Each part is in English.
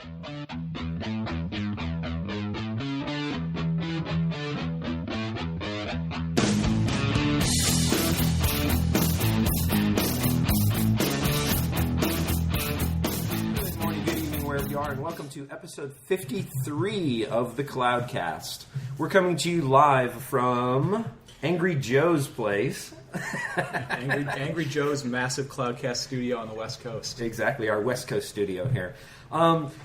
And welcome to episode 53 of the Cloudcast. We're coming to you live from Angry Joe's place. Angry Joe's massive Cloudcast studio on the West Coast. Exactly, our West Coast studio here.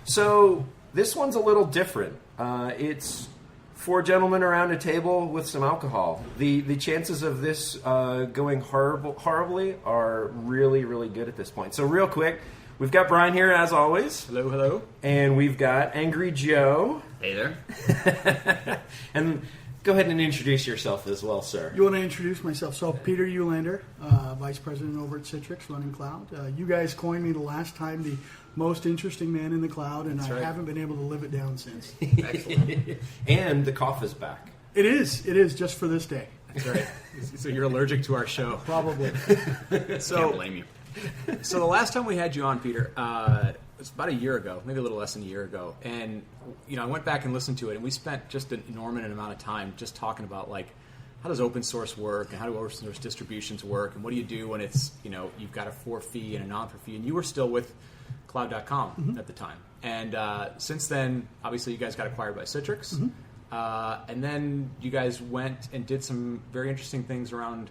So this one's a little different. It's four gentlemen around a table with some alcohol. The chances of this going horribly are really, really good at this point. So real quick, we've got Brian here, as always. Hello, hello. And we've got Angry Joe. Hey there. And go ahead and introduce yourself as well, sir. You want to introduce myself? So, Peder Ulander, Vice President over at Citrix, running cloud. You guys coined me the last time the most interesting man in the cloud, and I haven't been able to live it down since. Excellent. And the cough is back. It is, just for this day. That's right. So you're allergic to our show. Probably. Can't blame you. So the last time we had you on, Peter, it was about a year ago, maybe a little less than a year ago, and I went back and listened to it, and we spent just an enormous amount of time just talking about how does open source work, and how do open source distributions work, and what do you do when it's you've got a for fee and a non for fee, and you were still with Cloud.com at the time, and since then, obviously, you guys got acquired by Citrix, and then you guys went and did some very interesting things around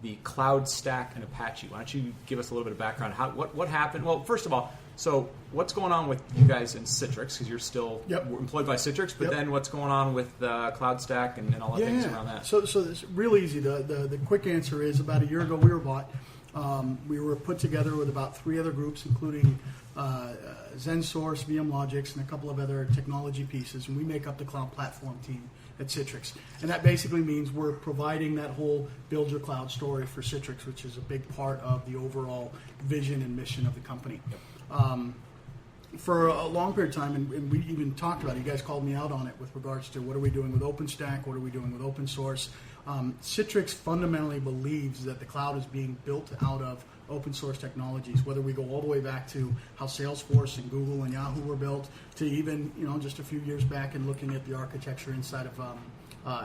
the CloudStack and Apache. Why don't you give us a little bit of background? What happened? Well, first of all, so what's going on with you guys in Citrix? Because you're still employed by Citrix, but then what's going on with CloudStack and all the things around that? So it's real easy. The quick answer is about a year ago we were bought. We were put together with about 3 other groups, including ZenSource, VMLogix, and a couple of other technology pieces, and we make up the cloud platform team at Citrix. And that basically means we're providing that whole build your cloud story for Citrix, which is a big part of the overall vision and mission of the company. For a long period of time, and we even talked about it, you guys called me out on it with regards to what are we doing with OpenStack, what are we doing with open source. Citrix fundamentally believes that the cloud is being built out of open source technologies, whether we go all the way back to how Salesforce and Google and Yahoo were built, to even just a few years back and looking at the architecture inside of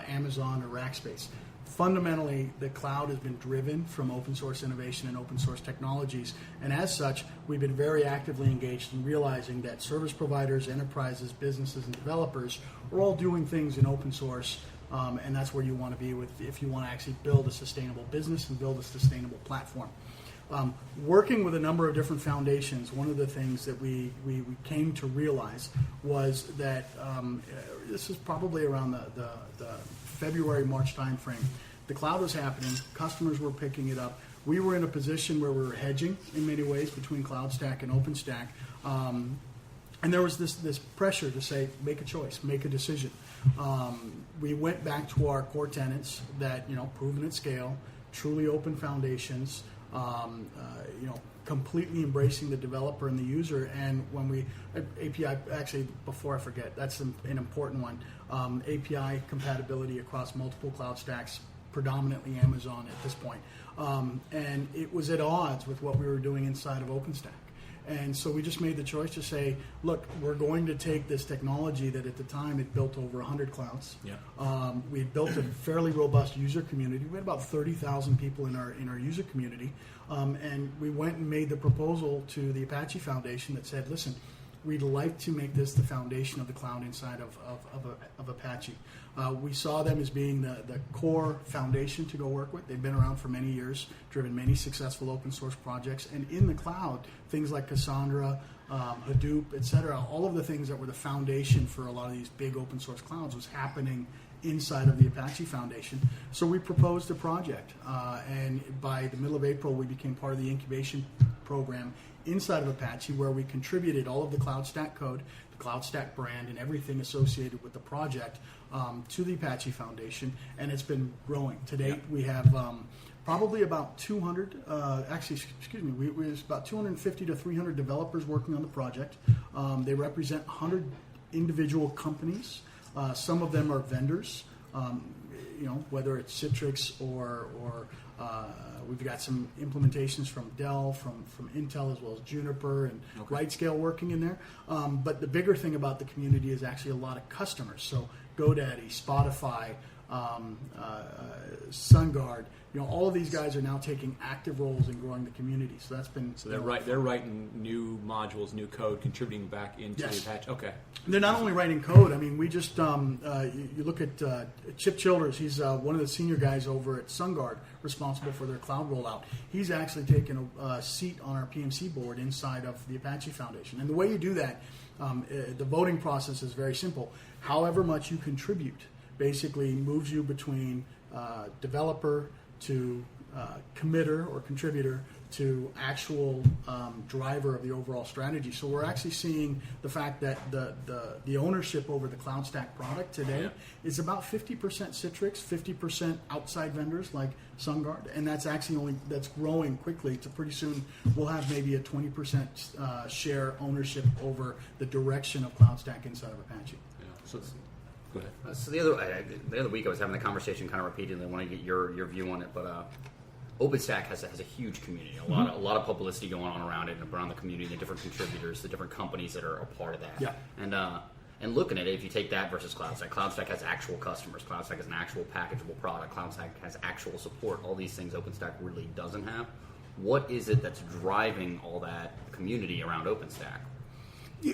Amazon or Rackspace. Fundamentally, the cloud has been driven from open source innovation and open source technologies, and as such, we've been very actively engaged in realizing that service providers, enterprises, businesses, and developers are all doing things in open source, and that's where you want to be if you want to actually build a sustainable business and build a sustainable platform. Working with a number of different foundations, one of the things that we came to realize was that this is probably around the February, March timeframe. The cloud was happening, customers were picking it up. We were in a position where we were hedging in many ways between CloudStack and OpenStack. And there was this pressure to say, make a choice, make a decision. We went back to our core tenets that, proven at scale, truly open foundations, completely embracing the developer and the user. And when we API, actually, before I forget, that's an important one. API compatibility across multiple cloud stacks, predominantly Amazon at this point. And it was at odds with what we were doing inside of OpenStack. And so we just made the choice to say, look, we're going to take this technology that at the time it built over 100 clouds. We had built a fairly robust user community. We had about 30,000 people in our user community. And we went and made the proposal to the Apache Foundation that said, listen, we'd like to make this the foundation of the cloud inside of Apache. We saw them as being the core foundation to go work with. They've been around for many years, driven many successful open source projects. And in the cloud, things like Cassandra, Hadoop, et cetera, all of the things that were the foundation for a lot of these big open source clouds was happening inside of the Apache Foundation. So we proposed a project. And by the middle of April, we became part of the incubation program inside of Apache, where we contributed all of the CloudStack code, the CloudStack brand, and everything associated with the project to the Apache Foundation, and it's been growing. To date, we have probably about 200, we have about 250 to 300 developers working on the project. They represent 100 individual companies. Some of them are vendors. whether it's Citrix or we've got some implementations from Dell, from Intel, as well as Juniper and RightScale working in there. But the bigger thing about the community is actually a lot of customers. So GoDaddy, Spotify, SunGuard, all of these guys are now taking active roles in growing the community. So that's been they're writing new modules, new code, contributing back into the Apache. Okay. They're not only writing code. I mean, we just you look at Chip Childers. He's one of the senior guys over at SunGuard, responsible for their cloud rollout. He's actually taken a seat on our PMC board inside of the Apache Foundation. And the way you do that, the voting process is very simple. However much you contribute basically moves you between developer to committer or contributor to actual driver of the overall strategy. So we're actually seeing the fact that the ownership over the CloudStack product today is about 50% Citrix, 50% outside vendors like SunGuard, and that's actually that's growing quickly. To pretty soon we'll have maybe a 20% share ownership over the direction of CloudStack inside of Apache. Yeah. So go ahead. So the other week I was having the conversation kind of repeatedly. I want to get your view on it, but OpenStack has a huge community, a lot of publicity going on around it and around the community, the different contributors, the different companies that are a part of that. Yeah. And looking at it, if you take that versus CloudStack, CloudStack has actual customers. CloudStack is an actual packageable product. CloudStack has actual support. All these things OpenStack really doesn't have. What is it that's driving all that community around OpenStack?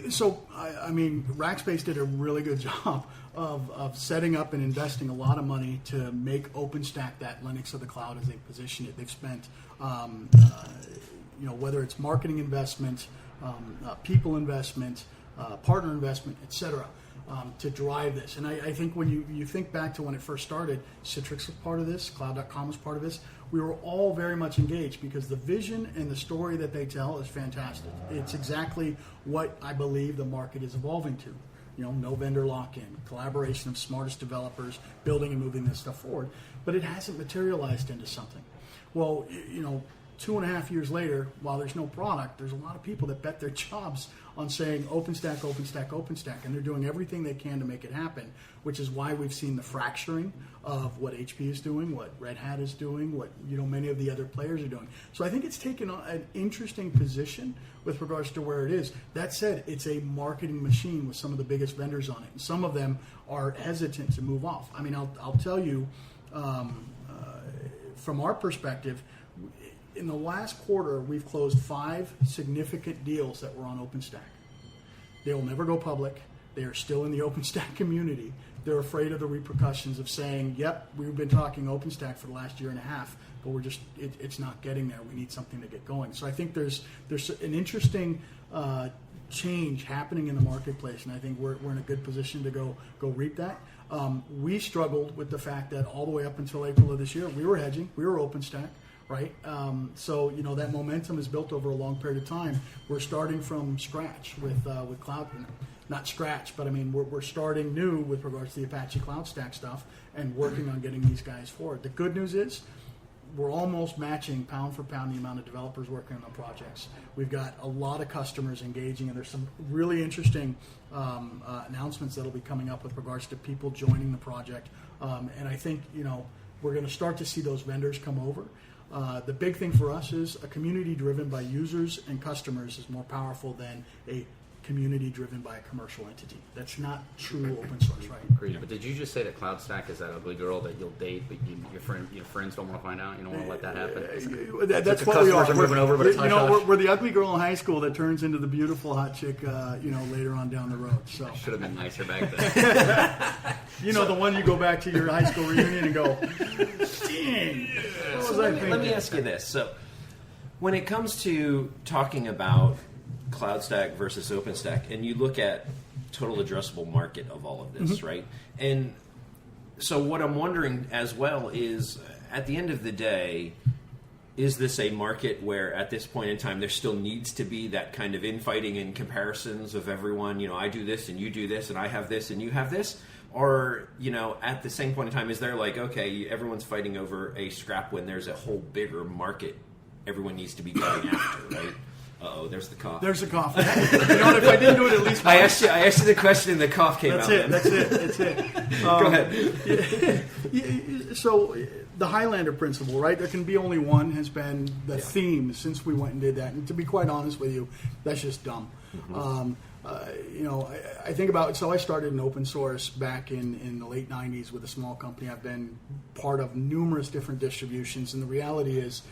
So, I mean, Rackspace did a really good job of setting up and investing a lot of money to make OpenStack that Linux of the cloud as they position it. They've spent, whether it's marketing investment, people investment, partner investment, etc., to drive this. And I think when you think back to when it first started, Citrix was part of this, Cloud.com was part of this. We were all very much engaged because the vision and the story that they tell is fantastic. It's exactly what I believe the market is evolving to. No vendor lock-in, collaboration of smartest developers, building and moving this stuff forward. But it hasn't materialized into something. Well, 2.5 years later, while there's no product, there's a lot of people that bet their jobs on saying OpenStack, OpenStack, OpenStack, and they're doing everything they can to make it happen, which is why we've seen the fracturing of what HP is doing, what Red Hat is doing, what many of the other players are doing. So I think it's taken an interesting position with regards to where it is. That said, it's a marketing machine with some of the biggest vendors on it, and some of them are hesitant to move off. I mean, I'll tell you, from our perspective, in the last quarter, we've closed 5 significant deals that were on OpenStack. They will never go public. They are still in the OpenStack community. They're afraid of the repercussions of saying, yep, we've been talking OpenStack for the last 1.5 years, but we're just, it's not getting there. We need something to get going. So I think there's an interesting change happening in the marketplace, and I think we're in a good position to go reap that. We struggled with the fact that all the way up until April of this year, we were hedging. We were OpenStack. Right, so that momentum is built over a long period of time. We're starting from scratch with cloud, not scratch, but I mean we're starting new with regards to the Apache CloudStack stuff and working on getting these guys forward. The good news is we're almost matching pound for pound the amount of developers working on the projects. We've got a lot of customers engaging, and there's some really interesting announcements that'll be coming up with regards to people joining the project. And I think we're going to start to see those vendors come over. The big thing for us is a community driven by users and customers is more powerful than a community driven by a commercial entity. That's not true open source, right? Agreed. But did you just say that CloudStack is that ugly girl that you'll date, but your friends don't want to find out? You don't want to let that happen? That's what we are. We're the ugly girl in high school that turns into the beautiful hot chick, later on down the road. So should have been nicer back then. The one you go back to your high school reunion and go, dang. Let me ask you this. So when it comes to talking about CloudStack versus OpenStack, and you look at total addressable market of all of this, right? And so what I'm wondering as well is, at the end of the day, is this a market where at this point in time there still needs to be that kind of infighting and comparisons of everyone, I do this and you do this and I have this and you have this? Or, at the same point in time, is there like, okay, everyone's fighting over a scrap when there's a whole bigger market everyone needs to be going after, right? Uh-oh, there's the cough. There's a cough. You know what? If I didn't do it at least once. I asked you the question and the cough came out. That's it. Go ahead. So the Highlander principle, right? There can be only one has been the theme since we went and did that. And to be quite honest with you, that's just dumb. Mm-hmm. I think about it. So I started in open source back in the late 90s with a small company. I've been part of numerous different distributions. And the reality is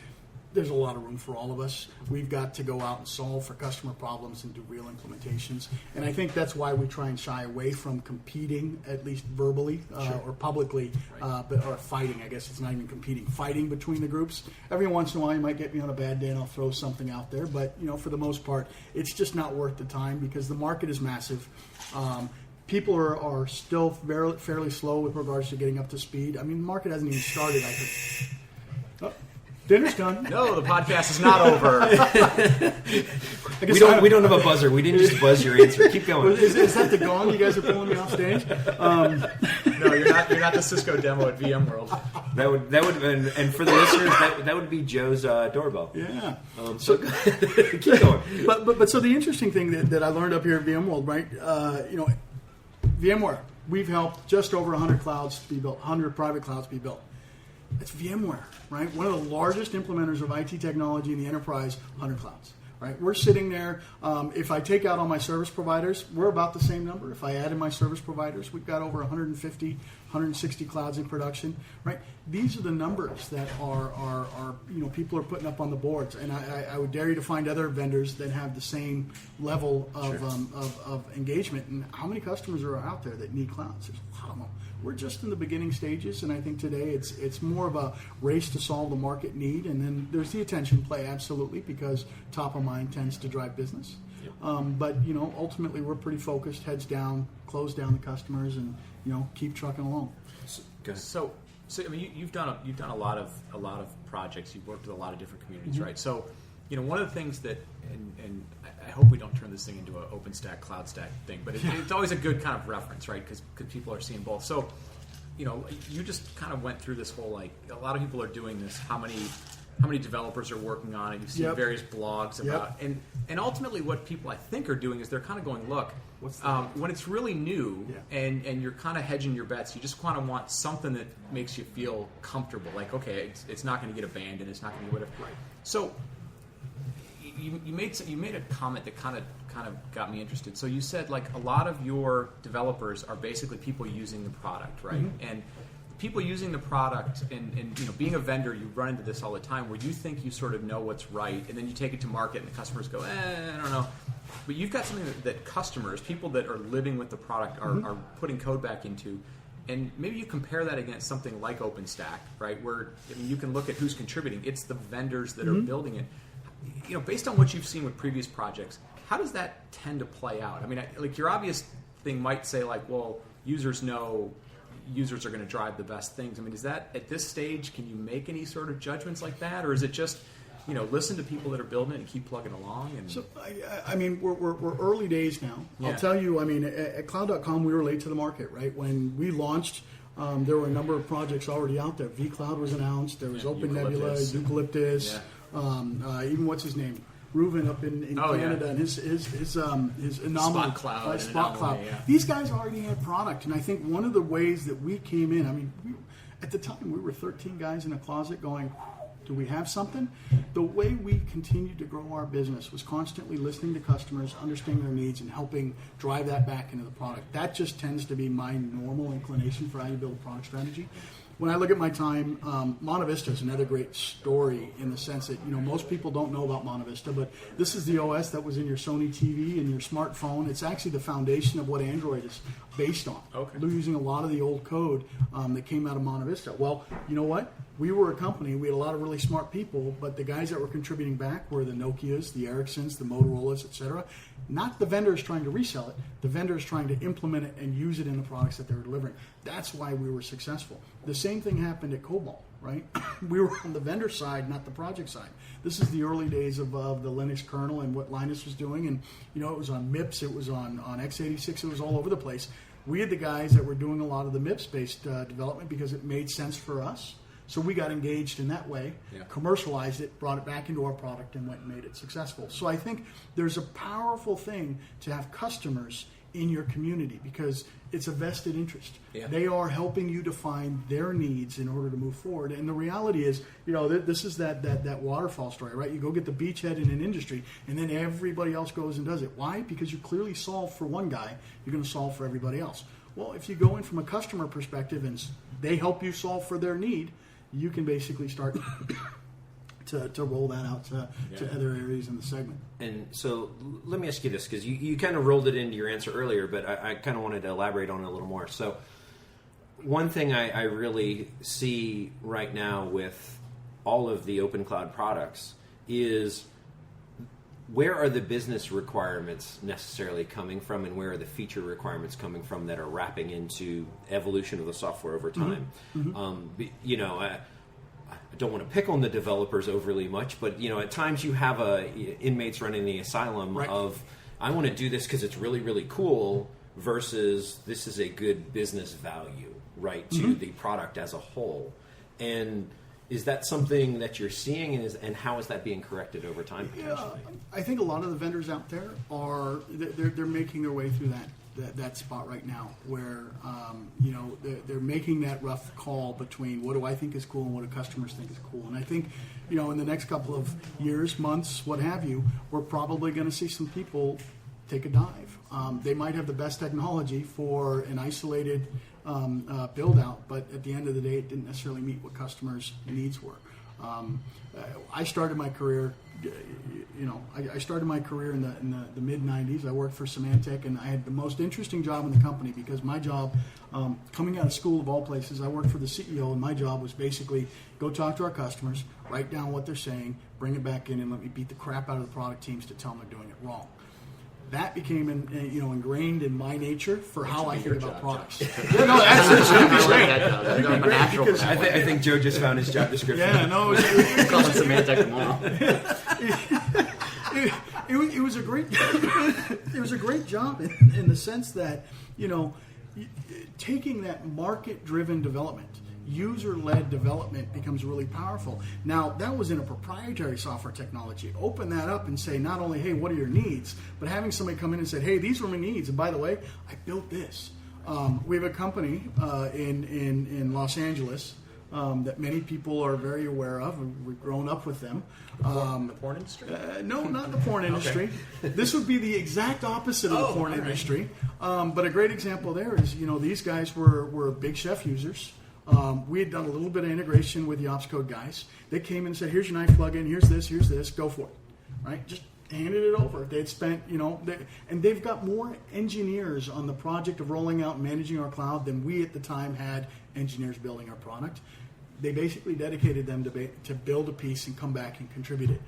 there's a lot of room for all of us. We've got to go out and solve for customer problems and do real implementations. And I think that's why we try and shy away from competing, at least verbally or publicly, or fighting. I guess it's not even competing, fighting between the groups. Every once in a while, you might get me on a bad day and I'll throw something out there. But for the most part, it's just not worth the time because the market is massive. People are still fairly slow with regards to getting up to speed. I mean, the market hasn't even started, I think. Dinner's done. No, the podcast is not over. We don't have a buzzer. We didn't just buzz your answer. Keep going. Is that the gong? You guys are pulling me off stage? No, you're not the Cisco demo at VMworld. That would and for the listeners that would be Joe's doorbell. Yeah. So keep going. But so the interesting thing that I learned up here at VMworld, right? VMware, we've helped just over 100 clouds be built, 100 private clouds be built. It's VMware, right? One of the largest implementers of IT technology in the enterprise, 100 clouds, right? We're sitting there. If I take out all my service providers, we're about the same number. If I add in my service providers, we've got over 150, 160 clouds in production, right? These are the numbers that are people are putting up on the boards, and I would dare you to find other vendors that have the same level of engagement. And how many customers are out there that need clouds? There's a lot of them. We're just in the beginning stages, and I think today it's more of a race to solve the market need, and then there's the attention play, absolutely, because top of mind tends to drive business. But ultimately we're pretty focused, heads down, close down the customers, and keep trucking along. So I mean, you've done a lot of projects. You've worked with a lot of different communities, right? So one of the things that, and I hope we don't turn this thing into an OpenStack, CloudStack thing, but it's always a good kind of reference, right? Because people are seeing both. So, you just kind of went through this whole, like, a lot of people are doing this. How many developers are working on it? You've seen various blogs about, and ultimately what people I think are doing is they're kind of going, look, when it's really new and you're kind of hedging your bets, you just kind of want something that makes you feel comfortable. Like, okay, it's not going to get abandoned. It's not going to get whatever. Right. So. You made a comment that kind of got me interested. So you said, like, a lot of your developers are basically people using the product, right? Mm-hmm. And people using the product and being a vendor, you run into this all the time where you think you sort of know what's right, and then you take it to market and the customers go, I don't know. But you've got something that customers, people that are living with the product, are putting code back into. And maybe you compare that against something like OpenStack, right? Where you can look at who's contributing. It's the vendors that are building it. Based on what you've seen with previous projects, how does that tend to play out? I mean, like, your obvious thing might say, like, well, users know users are going to drive the best things. I mean, is that, at this stage, can you make any sort of judgments like that? Or is it just, listen to people that are building it and keep plugging along? And so, I mean, we're early days now. Yeah. I'll tell you, I mean, at Cloud.com, we were late to the market, right? When we launched, there were a number of projects already out there. vCloud was announced. There was Open Nebula, Eucalyptus. Even what's his name, Reuven up in Canada, and his anomaly, Spot Cloud. Spot Cloud. Yeah. These guys already had product, and I think one of the ways that we came in, I mean, at the time we were 13 guys in a closet going, do we have something? The way we continued to grow our business was constantly listening to customers, understanding their needs, and helping drive that back into the product. That just tends to be my normal inclination for how you build a product strategy. When I look at my time, Monte Vista is another great story in the sense that, most people don't know about Monte Vista, but this is the OS that was in your Sony TV and your smartphone. It's actually the foundation of what Android is based on. Okay. They're using a lot of the old code that came out of Monte Vista. Well, you know what? We were a company. We had a lot of really smart people, but the guys that were contributing back were the Nokias, the Ericssons, the Motorola's, etc. Not the vendors trying to resell it. The vendors trying to implement it and use it in the products that they were delivering. That's why we were successful. The same thing happened at Cobalt, right? We were on the vendor side, not the project side. This is the early days of the Linux kernel and what Linus was doing. And, it was on MIPS. It was on x86. It was all over the place. We had the guys that were doing a lot of the MIPS-based development because it made sense for us. So we got engaged in that way, commercialized it, brought it back into our product, and went and made it successful. So I think there's a powerful thing to have customers in your community because it's a vested interest. Yeah. They are helping you define their needs in order to move forward. And the reality is, this is that waterfall story, right? You go get the beachhead in an industry, and then everybody else goes and does it. Why? Because you clearly solve for one guy, you're going to solve for everybody else. Well, if you go in from a customer perspective and they help you solve for their need, you can basically start to roll that out to other areas in the segment. And so let me ask you this, because you kind of rolled it into your answer earlier, but I kind of wanted to elaborate on it a little more. So one thing I really see right now with all of the open cloud products is where are the business requirements necessarily coming from, and where are the feature requirements coming from that are wrapping into evolution of the software over time? I don't want to pick on the developers overly much, but at times you have inmates running the asylum of, I want to do this because it's really, really cool, versus this is a good business value, right, to the product as a whole. And is that something that you're seeing, and how is that being corrected over time potentially? I think a lot of the vendors out there they're making their way through that spot right now, where they're making that rough call between what do I think is cool and what do customers think is cool. And I think in the next couple of years, months, what have you, we're probably going to see some people take a dive. They might have the best technology for an isolated build out, but at the end of the day, it didn't necessarily meet what customers' needs were. I started my career. I started my career in the mid '90s. I worked for Symantec, and I had the most interesting job in the company because my job, coming out of school of all places, I worked for the CEO, and my job was basically go talk to our customers, write down what they're saying, bring it back in, and let me beat the crap out of the product teams to tell them they're doing it wrong. That became ingrained in my nature for how I think about products. Yeah, no, that's great. I think Joe just found his job description. Yeah, no, Calling Symantec tomorrow. It was a great it was a great job in the sense that taking that market-driven development, user-led development becomes really powerful. Now, that was in a proprietary software technology. Open that up and say not only, hey, what are your needs, but having somebody come in and say, hey, these are my needs, and by the way, I built this. We have a company in Los Angeles that many people are very aware of, and we've grown up with them. The porn industry? No, not the porn industry. Okay. This would be the exact opposite of the porn industry. But a great example there is, these guys were Big Chef users. We had done a little bit of integration with the ops code guys. They came in and said, here's your knife plugin, here's this, go for it. Right? Just handed it over. They'd spent, and they've got more engineers on the project of rolling out and managing our cloud than we at the time had engineers building our product. They basically dedicated them to build a piece and come back and contribute it.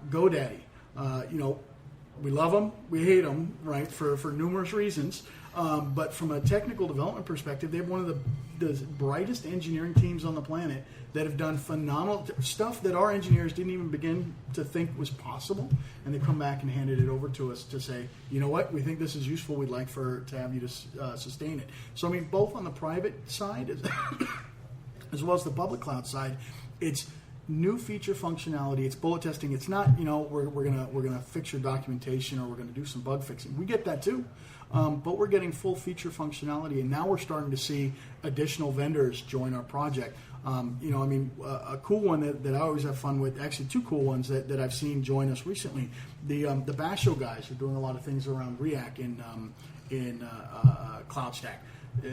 GoDaddy, we love them, we hate them, right, for numerous reasons. But from a technical development perspective, they have one of the brightest engineering teams on the planet that have done phenomenal stuff that our engineers didn't even begin to think was possible. And they come back and handed it over to us to say, you know what, we think this is useful. We'd like to have you to sustain it. So, I mean, both on the private side as well as the public cloud side, it's new feature functionality. It's bullet testing. It's not, we're gonna fix your documentation or we're gonna do some bug fixing. We get that too. But we're getting full feature functionality, and now we're starting to see additional vendors join our project. A cool one that I always have fun with, actually two cool ones that I've seen join us recently. The Basho guys are doing a lot of things around React in CloudStack.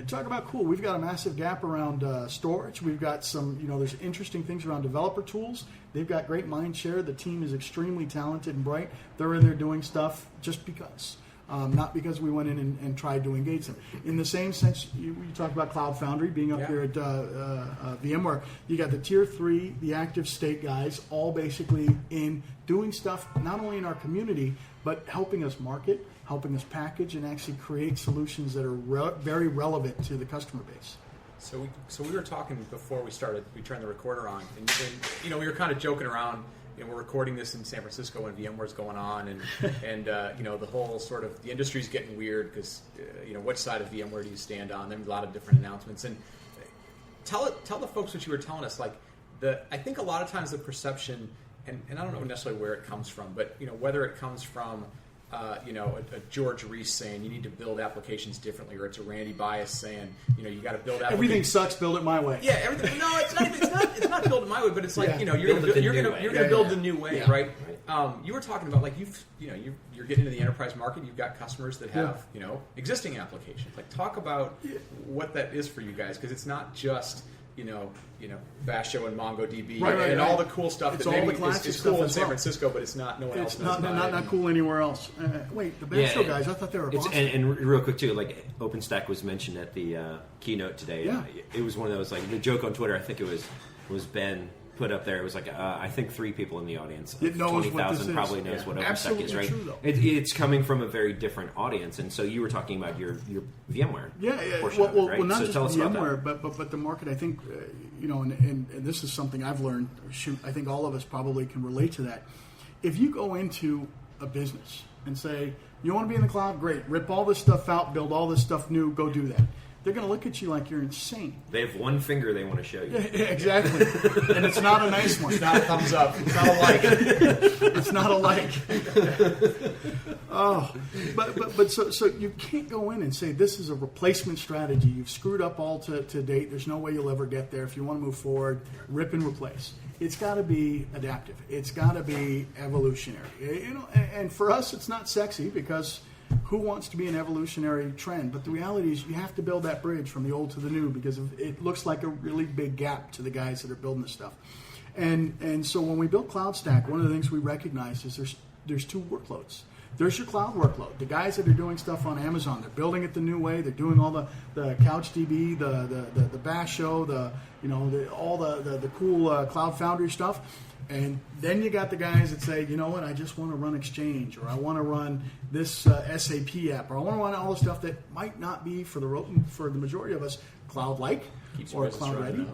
Talk about cool. We've got a massive gap around storage. We've got some, there's interesting things around developer tools. They've got great mind share. The team is extremely talented and bright. They're in there doing stuff just because. Not because we went in and tried to engage them. In the same sense, you talked about Cloud Foundry being up here at VMware. You got the Tier 3, the active state guys, all basically in doing stuff not only in our community, but helping us market, helping us package, and actually create solutions that are very relevant to the customer base. So we were talking before we started. We turned the recorder on, and we were kind of joking around. We're recording this in San Francisco when VMware's going on, and the whole sort of the industry's getting weird because which side of VMware do you stand on? There's a lot of different announcements, and tell the folks what you were telling us. Like I think a lot of times the perception, and I don't know necessarily where it comes from, but whether it comes from a George Reese saying you need to build applications differently, or it's a Randy Bias saying you got to build applications. Everything sucks. Build it my way. Yeah, everything. No, it's not build it my way, but it's like you're gonna build the new way, right? You were talking about like you're getting into the enterprise market. You've got customers that have existing applications. Like talk about what that is for you guys, because it's not just Basho and MongoDB and all the cool stuff it's that maybe is cool in San Francisco, but it's not. No one else knows about it. Not cool anywhere else. Wait, the Basho guys, I thought they were awesome. And real quick too, like OpenStack was mentioned at the keynote today. Yeah. It was one of those, like, the joke on Twitter. I think it was Ben put up there. It was like I think 3 people in the audience. 20,000 probably knows what OpenStack is, right? True, it's coming from a very different audience, and so you were talking about your VMware. Portion of it, right? Well, not so just tell us about VMware, but the market. I think and this is something I've learned. Shoot, I think all of us probably can relate to that. If you go into a business and say you want to be in the cloud, great. Rip all this stuff out, build all this stuff new, go do that. They're going to look at you like you're insane. They have one finger they want to show you. Yeah, exactly. And it's not a nice one. It's not a thumbs up. It's not a like. It's not a like. But so you can't go in and say this is a replacement strategy. You've screwed up all to date. There's no way you'll ever get there. If you want to move forward, rip and replace. It's got to be adaptive. It's got to be evolutionary. And for us, it's not sexy because who wants to be an evolutionary trend? But the reality is you have to build that bridge from the old to the new, because it looks like a really big gap to the guys that are building this stuff. And so when we built CloudStack, one of the things we recognized is there's 2 workloads. There's your cloud workload. The guys that are doing stuff on Amazon, they're building it the new way. They're doing all the CouchDB, the Basho, all the cool Cloud Foundry stuff. And then you got the guys that say, you know what, I just want to run Exchange, or I want to run this SAP app, or I want to run all the stuff that might not be for the majority of us cloud-like or cloud-ready.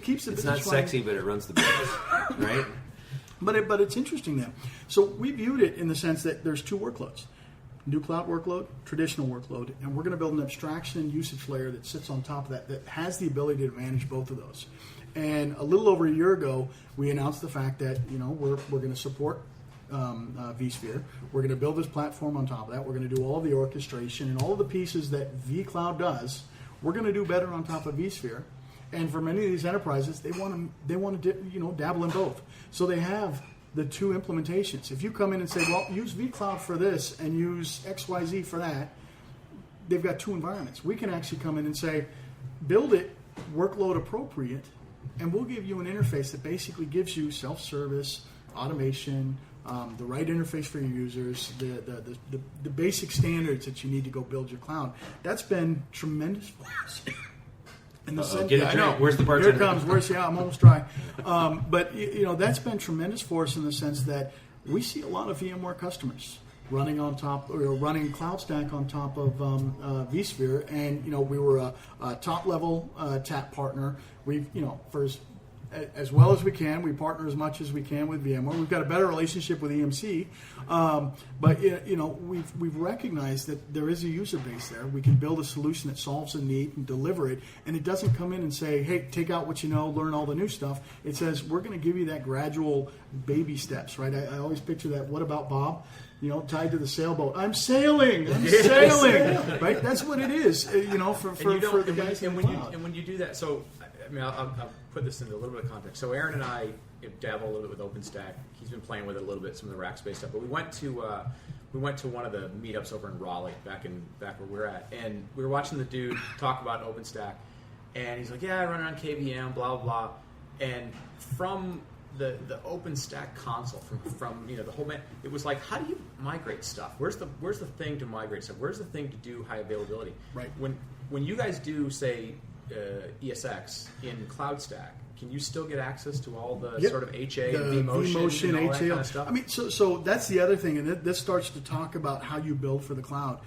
Keeps the business running. It's not sexy, but it runs the business, right? But it's interesting then. So we viewed it in the sense that there's 2 workloads. New cloud workload, traditional workload, and we're going to build an abstraction and usage layer that sits on top of that has the ability to manage both of those. And a little over a year ago, we announced the fact that we're going to support vSphere. We're going to build this platform on top of that. We're going to do all of the orchestration and all of the pieces that vCloud does. We're going to do better on top of vSphere. And for many of these enterprises, they want to dabble in both. So they have the 2 implementations. If you come in and say, well, use vCloud for this and use XYZ for that, they've got 2 environments. We can actually come in and say, build it workload appropriate, and we'll give you an interface that basically gives you self-service, automation, the right interface for your users, the basic standards that you need to go build your cloud. That's been tremendous for us. Get a drink. Where's the bartender? Here it comes. I'm almost dry. But that's been tremendous for us in the sense that we see a lot of VMware customers running on top, or running CloudStack on top of vSphere, and we were a top level TAP partner. We've for as well as we can, we partner as much as we can with VMware. We've got a better relationship with EMC, but we've recognized that there is a user base there. We can build a solution that solves a need and deliver it, and it doesn't come in and say, "Hey, take out what you know, learn all the new stuff." It says we're going to give you that gradual baby steps. Right? I always picture that. What about Bob? Tied to the sailboat. I'm sailing. Right? That's what it is. For the guys in the cloud. And when you do that, so I'll put this into a little bit of context. So Aaron and I dabble a little bit with OpenStack. He's been playing with it a little bit, some of the Rackspace stuff. But we went to one of the meetups over in Raleigh back where we're at, and we were watching the dude talk about OpenStack, and he's like, "Yeah, I run it on KVM, blah blah blah," and from the OpenStack console, from the whole man, it was like, how do you migrate stuff? Where's the thing to migrate stuff? Where's the thing to do high availability? Right. When you guys do say ESX in CloudStack, can you still get access to all the sort of HA and vMotion and all that kind of stuff? So that's the other thing, and this starts to talk about how you build for the cloud.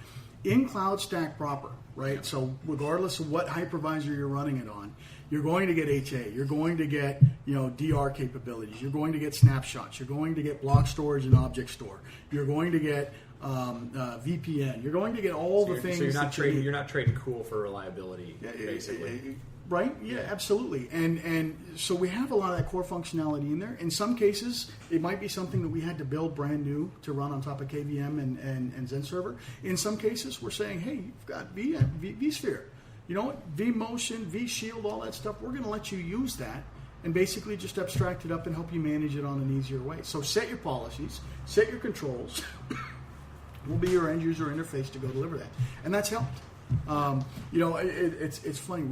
In CloudStack proper, right? Yeah. So regardless of what hypervisor you're running it on, you're going to get HA, you're going to get DR capabilities, you're going to get snapshots, you're going to get block storage and object store, you're going to get VPN, you're going to get all the things. So you're not trading cool for reliability, basically. Right? Yeah, absolutely. And so we have a lot of that core functionality in there. In some cases, it might be something that we had to build brand new to run on top of KVM and Zen Server. In some cases, we're saying, hey, you've got vSphere. You know what? vMotion, vShield, all that stuff, we're going to let you use that and basically just abstract it up and help you manage it on an easier way. So set your policies, set your controls. We'll be your end user interface to go deliver that. And that's helped. It's funny.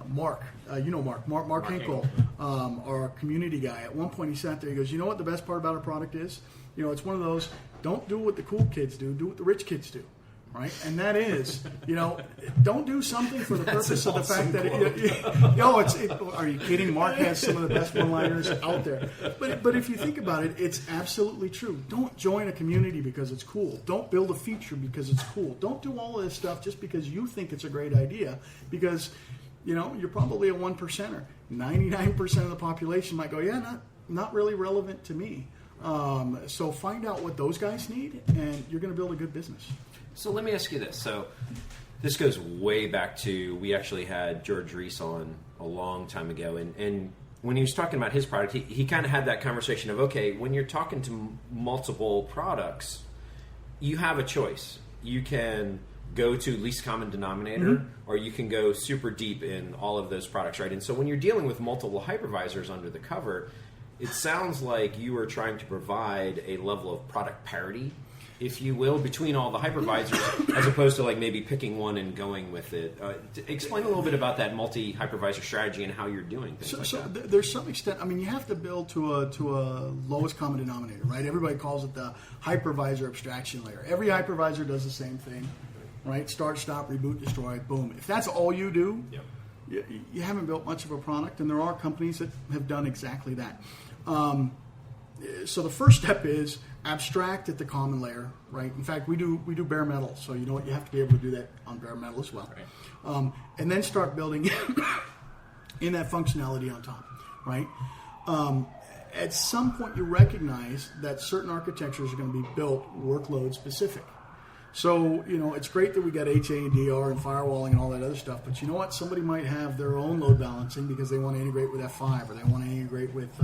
Mark Hinkle, our community guy. At one point, he sat there. He goes, "You know what the best part about our product is? You know, it's one of those. Don't do what the cool kids do. Do what the rich kids do." Right, and that is, don't do something for the purpose of the fact that are you kidding? Mark has some of the best one-liners out there. But if you think about it, it's absolutely true. Don't join a community because it's cool. Don't build a feature because it's cool. Don't do all of this stuff just because you think it's a great idea. Because you're probably a 1%er. 99% of the population might go, yeah, not really relevant to me. So find out what those guys need, and you're going to build a good business. So let me ask you this. So this goes way back to, we actually had George Reese on a long time ago, and when he was talking about his product, he kind of had that conversation of, okay, when you're talking to multiple products, you have a choice. You can go to least common denominator, or you can go super deep in all of those products, right? And so when you're dealing with multiple hypervisors under the cover, it sounds like you are trying to provide a level of product parity, if you will, between all the hypervisors, as opposed to like maybe picking one and going with it. Explain a little bit about that multi-hypervisor strategy and how you're doing things that. There's some extent. I mean, you have to build to a lowest common denominator, right? Everybody calls it the hypervisor abstraction layer. Every hypervisor does the same thing, right? Start, stop, reboot, destroy, boom. If that's all you do, you haven't built much of a product, and there are companies that have done exactly that. So the first step is abstract at the common layer, right? In fact, we do bare metal, so you have to be able to do that on bare metal as well. Right. And then start building in that functionality on top, right? At some point, you recognize that certain architectures are going to be built workload specific. So, it's great that we got HA and DR and firewalling and all that other stuff, but you know what? Somebody might have their own load balancing because they want to integrate with F5 or they want to integrate with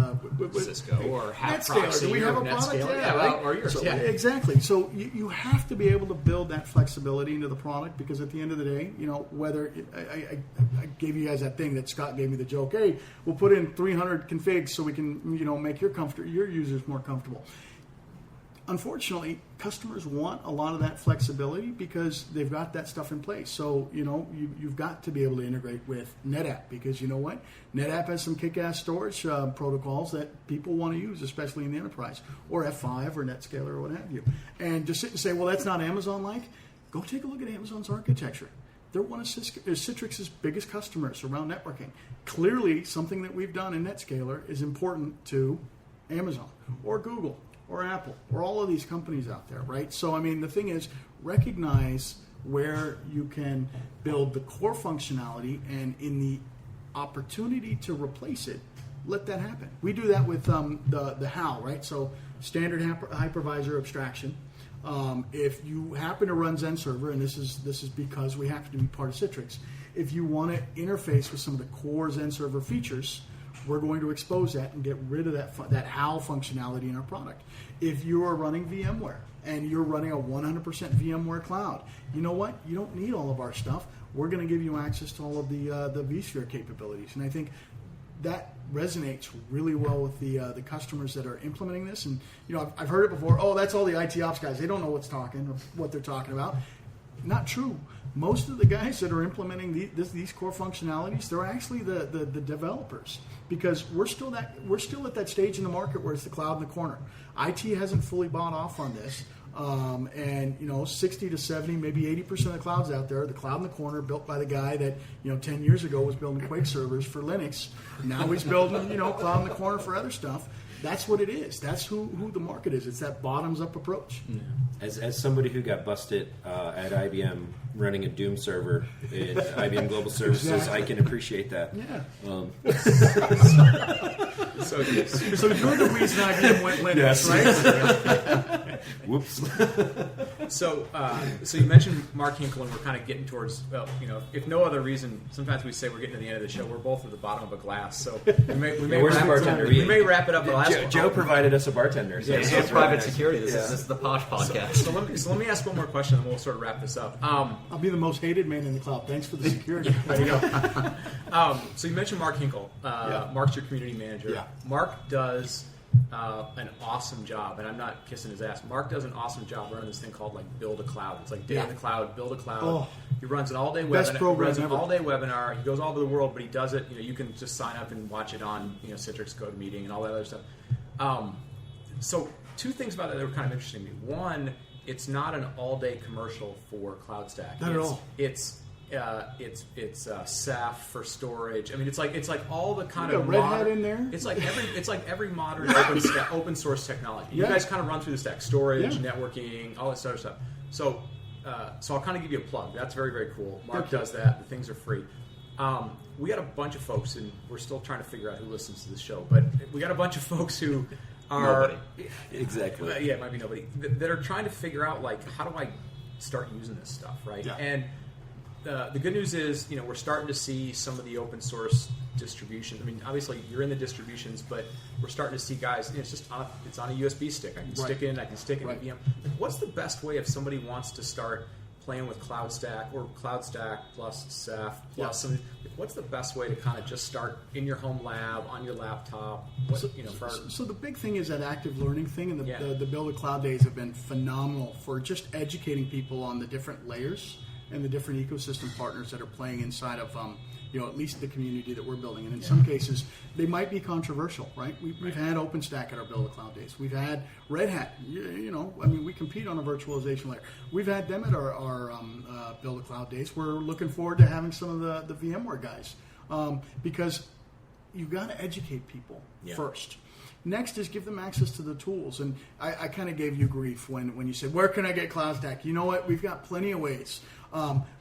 Cisco or NetScaler. Do we have a product? Yeah, right? Or yours. So, exactly. So you have to be able to build that flexibility into the product, because at the end of the day, whether I gave you guys that thing that Scott gave me the joke, hey, we'll put in 300 configs so we can make your users more comfortable. Unfortunately, customers want a lot of that flexibility because they've got that stuff in place. So, you've got to be able to integrate with NetApp, because you know what? NetApp has some kick-ass storage protocols that people want to use, especially in the enterprise, or F5 or NetScaler or what have you. And to sit and say, well, that's not Amazon-like, go take a look at Amazon's architecture. They're one of Citrix's biggest customers around networking. Clearly, something that we've done in NetScaler is important to Amazon or Google or Apple, or all of these companies out there, right? So, I mean, the thing is, recognize where you can build the core functionality, and in the opportunity to replace it, let that happen. We do that with the HAL, right? So, standard hypervisor abstraction. If you happen to run Zen Server, and this is because we have to be part of Citrix, if you want to interface with some of the core Zen Server features, we're going to expose that and get rid of that HAL functionality in our product. If you are running VMware and you're running a 100% VMware cloud, you know what? You don't need all of our stuff. We're going to give you access to all of the vSphere capabilities. And I think that resonates really well with the customers that are implementing this. And I've heard it before. Oh, that's all the IT ops guys. They don't know what they're talking about. Not true. Most of the guys that are implementing these core functionalities, they're actually the developers, because we're still at that stage in the market where it's the cloud in the corner. IT hasn't fully bought off on this, and 60 to 70, maybe 80% of the clouds out there, the cloud in the corner, built by the guy that 10 years ago was building Quake servers for Linux. Now he's building cloud in the corner for other stuff. That's what it is. That's who the market is. It's that bottoms-up approach. Yeah. As somebody who got busted at IBM running a Doom server in IBM Global Services, exactly. I can appreciate that. Yeah. So you're the reason IBM went Linux, yes. right? Whoops. So you mentioned Mark Hinkle, and we're kind of getting towards, well, if no other reason, sometimes we say we're getting to the end of the show. We're both at the bottom of a glass, so we may wrap it up. Joe provided us a bartender. So it's private security. This is the posh podcast. So let me ask one more question, and we'll sort of wrap this up. I'll be the most hated man in the cloud. Thanks for the security. There you go. So you mentioned Mark Hinkle. Mark's your community manager. Yeah. Mark does an awesome job, and I'm not kissing his ass. Mark does an awesome job running this thing called Build a Cloud. It's like Day in the Cloud, Build a Cloud. Oh. He runs an all-day Best webinar. program Runs an ever. all-day webinar. He goes all over the world, but he does it. You can just sign up and watch it on Citrix Code Meeting and all that other stuff. So two things about that were kind of interesting to me. One, it's not an all-day commercial for CloudStack. Not at all. It's SAF for storage. I mean, it's like all the kind You of got Red modern, Hat in there. It's like every modern open source technology. You Yeah. guys kind of run through the stack: storage, Yeah. networking, all that sort of stuff. So I'll kind of give you a plug. That's very, very cool. Mark Thank you. does that. The things are free. We got a bunch of folks, and we're still trying to figure out who listens to the show. But we got a bunch of folks who are Exactly. yeah, it might be nobody that are trying to figure out how do I start using this stuff, right? Yeah. And the good news is, we're starting to see some of the open source distribution. I mean, obviously you're in the distributions, but we're starting to see guys. It's just it's on a USB stick. I can stick it in. I can stick it in a VM. What's the best way if somebody wants to start playing with CloudStack or CloudStack plus SAF plus some? What's the best way to kind of just start in your home lab on your laptop? So the big thing is that active learning thing, and the Build a Cloud days have been phenomenal for just educating people on the different layers and the different ecosystem partners that are playing inside of at least the community that we're building. And in some cases, they might be controversial, right? We've had OpenStack at our Build a Cloud days. We've had Red Hat. We compete on a virtualization layer. We've had them at our Build a Cloud days. We're looking forward to having some of the VMware guys because you've got to educate people first. Next is give them access to the tools. And I kind of gave you grief when you said, where can I get CloudStack? You know what? We've got plenty of ways.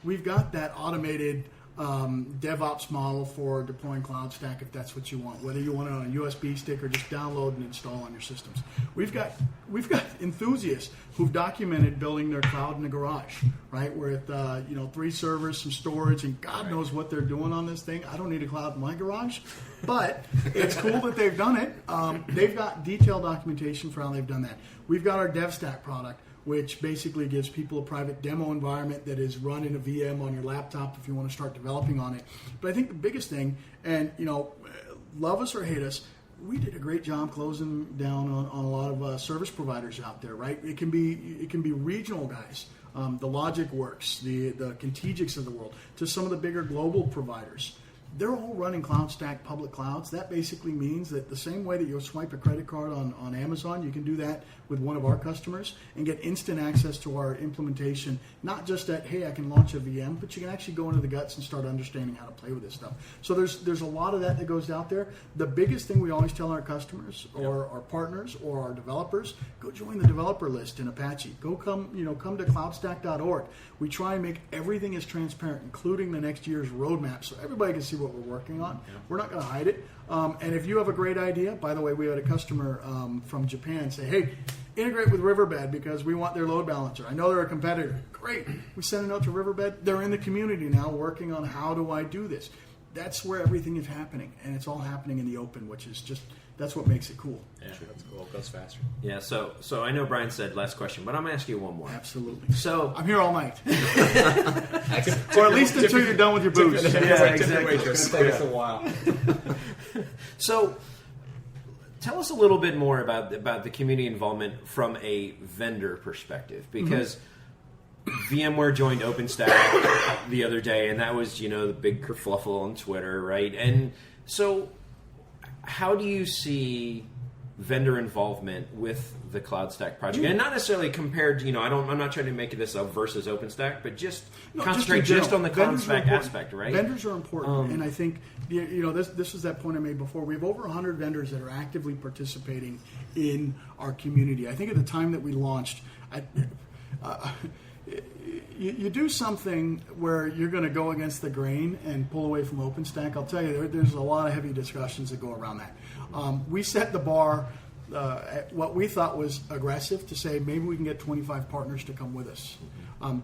We've got that automated DevOps model for deploying CloudStack if that's what you want, whether you want it on a USB stick or just download and install on your systems. We've got enthusiasts who've documented building their cloud in the garage, right? With 3 servers, some storage, and God knows what they're doing on this thing. I don't need a cloud in my garage, but it's cool that they've done it. They've got detailed documentation for how they've done that. We've got our DevStack product, which basically gives people a private demo environment that is run in a VM on your laptop if you want to start developing on it. But I think the biggest thing, and love us or hate us, we did a great job closing down on a lot of service providers out there, right? It can be regional guys, the LogicWorks, the Contigics of the world, to some of the bigger global providers. They're all running CloudStack public clouds. That basically means that the same way that you'll swipe a credit card on Amazon, you can do that with one of our customers and get instant access to our implementation. Not just that, hey, I can launch a VM, but you can actually go into the guts and start understanding how to play with this stuff. So there's a lot of that goes out there. The biggest thing we always tell our customers or our partners or our developers, go join the developer list in Apache. Come to cloudstack.org. We try and make everything as transparent, including the next year's roadmap, so everybody can see what we're working on. Yeah. We're not going to hide it. And if you have a great idea, by the way, we had a customer from Japan say, hey, integrate with Riverbed because we want their load balancer. I know they're a competitor. Great. We sent a note to Riverbed. They're in the community now working on how do I do this. That's where everything is happening. And it's all happening in the open, which is just, that's what makes it cool. Yeah, that's cool. It goes faster. Yeah, so I know Brian said last question, but I'm going to ask you one more. Absolutely. So I'm here all night. Or at least until you're done with your booze. Yeah, exactly. It's going to take us a while. So tell us a little bit more about the community involvement from a vendor perspective, because VMware joined OpenStack the other day, and that was, the big kerfluffle on Twitter, right? And so how do you see vendor involvement with the CloudStack project? And not necessarily compared to, I'm not trying to make this a versus OpenStack, but just concentrate just on the CloudStack aspect, right? Vendors are important, and I think, this is that point I made before. We have over 100 vendors that are actively participating in our community. I think at the time that we launched, you do something where you're going to go against the grain and pull away from OpenStack. I'll tell you, there's a lot of heavy discussions that go around that. We set the bar what we thought was aggressive to say maybe we can get 25 partners to come with us.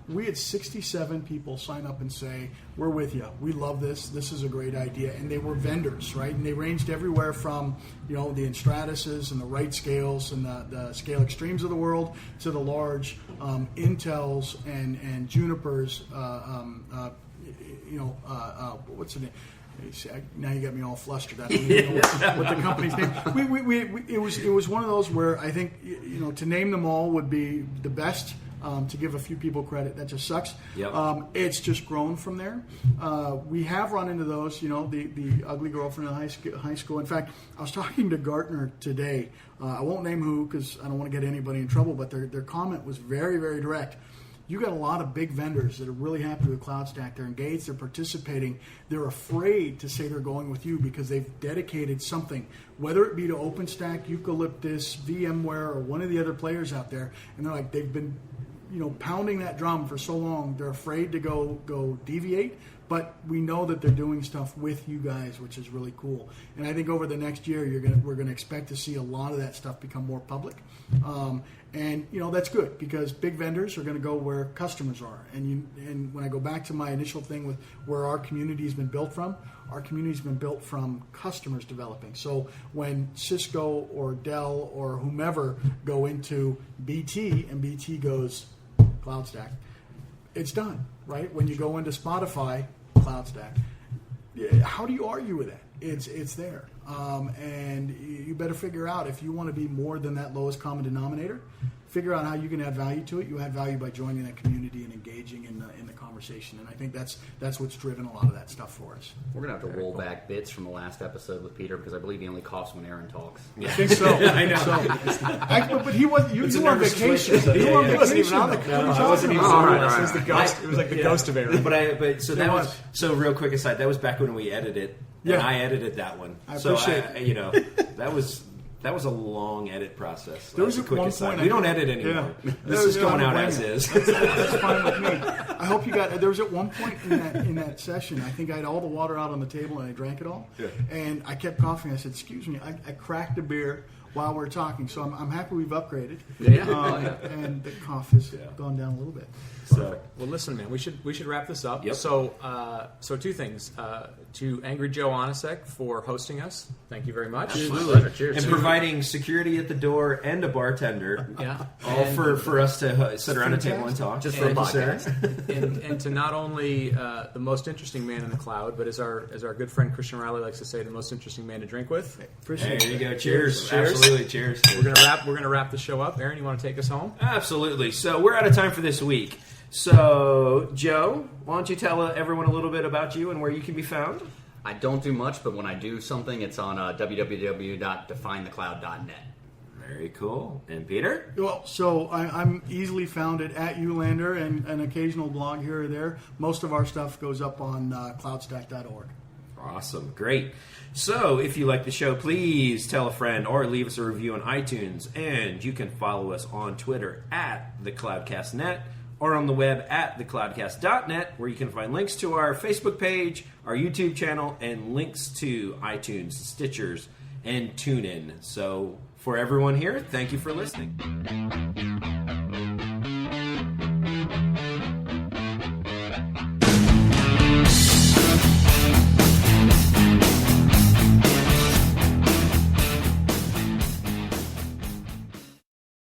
We had 67 people sign up and say, we're with you. We love this. This is a great idea. And they were vendors, right? And they ranged everywhere from, the Enstratuses and the Wright Scales and the Scale Extremes of the world to the large Intels and Junipers, what's the name? Now you got me all flustered. I don't even know what the company's name. It was one of those where I think to name them all would be the best. To give a few people credit, that just sucks. Yep. It's just grown from there. We have run into those, the ugly girlfriend in high school. In fact, I was talking to Gartner today. I won't name who because I don't want to get anybody in trouble, but their comment was very, very direct. You got a lot of big vendors that are really happy with CloudStack. They're engaged, they're participating. They're afraid to say they're going with you because they've dedicated something, whether it be to OpenStack, Eucalyptus, VMware, or one of the other players out there. And they're like, they've been pounding that drum for so long, they're afraid to go deviate, but we know that they're doing stuff with you guys, which is really cool. And I think over the next year, we're gonna expect to see a lot of that stuff become more public, and that's good because big vendors are going to go where customers are. And when I go back to my initial thing with where our community has been built from, our community's been built from customers developing. So when Cisco or Dell or whomever go into BT and BT goes CloudStack, it's done, right? When you go into Spotify, CloudStack. How do you argue with that? It's there. And you better figure out if you want to be more than that lowest common denominator, figure out how you can add value to it. You add value by joining that community and engaging in the conversation. And I think that's what's driven a lot of that stuff for us. We're going to have to roll back bits from the last episode with Peter because I believe he only coughs when Aaron talks. Yeah. I think so. I know. But he was. You were on vacation. You were on vacation. Wasn't even on the. No, I wasn't even on this. It was the ghost. It was like the ghost of Aaron. So real quick aside, that was back when we edited. Yeah. And I edited that one. I appreciate it. That was a long edit process. There was a quick aside. We don't edit anymore. Yeah. This is going out as is. That's fine with me. I hope you got. There was at one point in that session, I think I had all the water out on the table and I drank it all. Yeah. And I kept coughing. I said, "Excuse me." I cracked a beer while we're talking, so I'm happy we've upgraded. Yeah. And the cough has gone down a little bit. So, well, listen, man, we should wrap this up. Yep. So two things. To Angry Joe Onisick for hosting us. Thank you very much. Absolutely. Cheers. And providing security at the door and a bartender. Yeah. All for us to sit around a table and talk. Just for a podcast. and to not only the most interesting man in the cloud, but as our good friend Christian Riley likes to say, the most interesting man to drink with. There you go. Cheers. Absolutely. Cheers. We're gonna wrap the show up. Aaron, you want to take us home? Absolutely. So we're out of time for this week. So, Joe, why don't you tell everyone a little bit about you and where you can be found? I don't do much, but when I do something, it's on www.definethecloud.net. Very cool. And Peter? Well, so I'm easily found at Ulander and an occasional blog here or there. Most of our stuff goes up on cloudstack.org. Awesome. Great. So, if you like the show, please tell a friend or leave us a review on iTunes. And you can follow us on Twitter @thecloudcastnet. Or on the web @thecloudcast.net, where you can find links to our Facebook page, our YouTube channel, and links to iTunes, Stitchers, and TuneIn. So, for everyone here, thank you for listening.